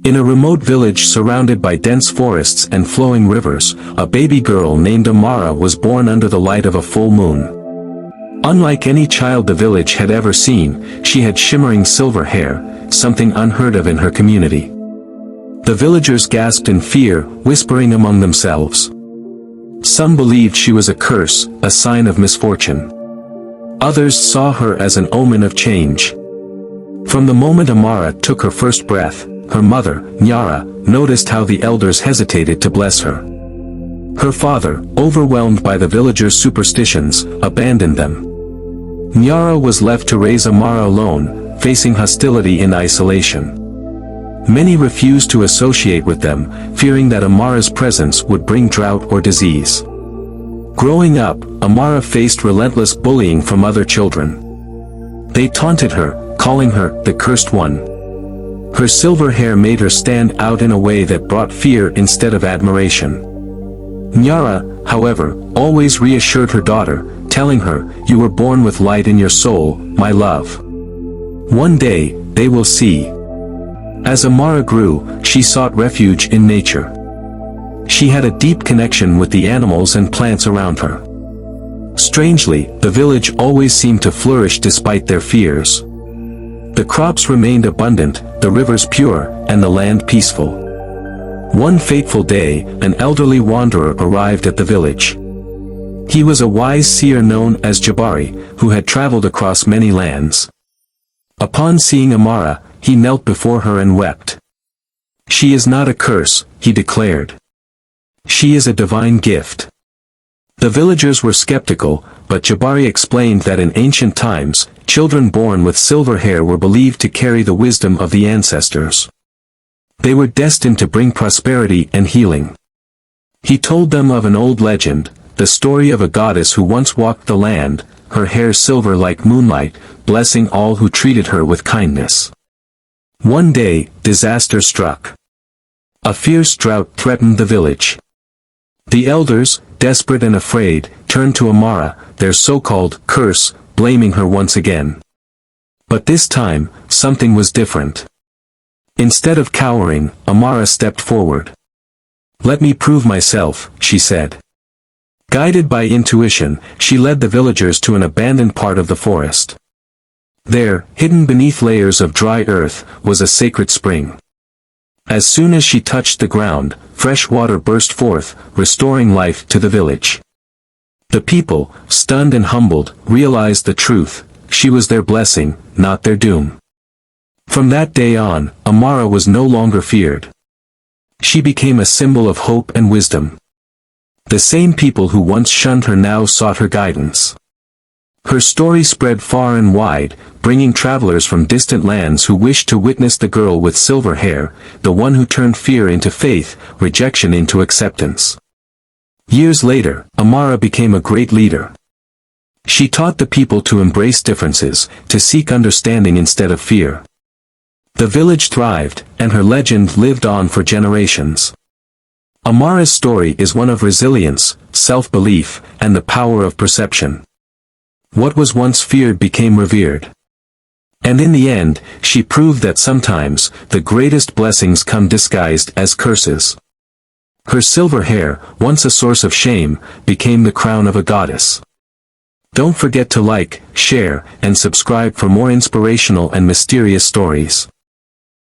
In a remote village surrounded by dense forests and flowing rivers, a baby girl named Amara was born under the light of a full moon. Unlike any child the village had ever seen, she had shimmering silver hair, something unheard of in her community. The villagers gasped in fear, whispering among themselves. Some believed she was a curse, a sign of misfortune. Others saw her as an omen of change. From the moment Amara took her first breath, her mother, Nyara, noticed how the elders hesitated to bless her. Her father, overwhelmed by the villagers' superstitions, abandoned them. Nyara was left to raise Amara alone, facing hostility and isolation. Many refused to associate with them, fearing that Amara's presence would bring drought or disease. Growing up, Amara faced relentless bullying from other children. They taunted her, calling her the cursed one. Her silver hair made her stand out in a way that brought fear instead of admiration. Nyara, however, always reassured her daughter, telling her, "You were born with light in your soul, my love. One day, they will see." As Amara grew, she sought refuge in nature. She had a deep connection with the animals and plants around her. Strangely, the village always seemed to flourish despite their fears. The crops remained abundant, the rivers pure, and the land peaceful. One fateful day, an elderly wanderer arrived at the village. He was a wise seer known as Jabari, who had traveled across many lands. Upon seeing Amara, he knelt before her and wept. "She is not a curse," he declared. "She is a divine gift." The villagers were skeptical, but Jabari explained that in ancient times, children born with silver hair were believed to carry the wisdom of the ancestors. They were destined to bring prosperity and healing. He told them of an old legend, the story of a goddess who once walked the land, her hair silver like moonlight, blessing all who treated her with kindness. One day, disaster struck. A fierce drought threatened the village. The elders, desperate and afraid, turned to Amara, their so-called curse, blaming her once again. But this time, something was different. Instead of cowering, Amara stepped forward. "Let me prove myself," she said. Guided by intuition, she led the villagers to an abandoned part of the forest. There, hidden beneath layers of dry earth, was a sacred spring. As soon as she touched the ground, fresh water burst forth, restoring life to the village. The people, stunned and humbled, realized the truth: she was their blessing, not their doom. From that day on, Amara was no longer feared. She became a symbol of hope and wisdom. The same people who once shunned her now sought her guidance. Her story spread far and wide, bringing travelers from distant lands who wished to witness the girl with silver hair, the one who turned fear into faith, rejection into acceptance. Years later, Amara became a great leader. She taught the people to embrace differences, to seek understanding instead of fear. The village thrived, and her legend lived on for generations. Amara's story is one of resilience, self-belief, and the power of perception. What was once feared became revered. And in the end, she proved that sometimes, the greatest blessings come disguised as curses. Her silver hair, once a source of shame, became the crown of a goddess. Don't forget to like, share, and subscribe for more inspirational and mysterious stories.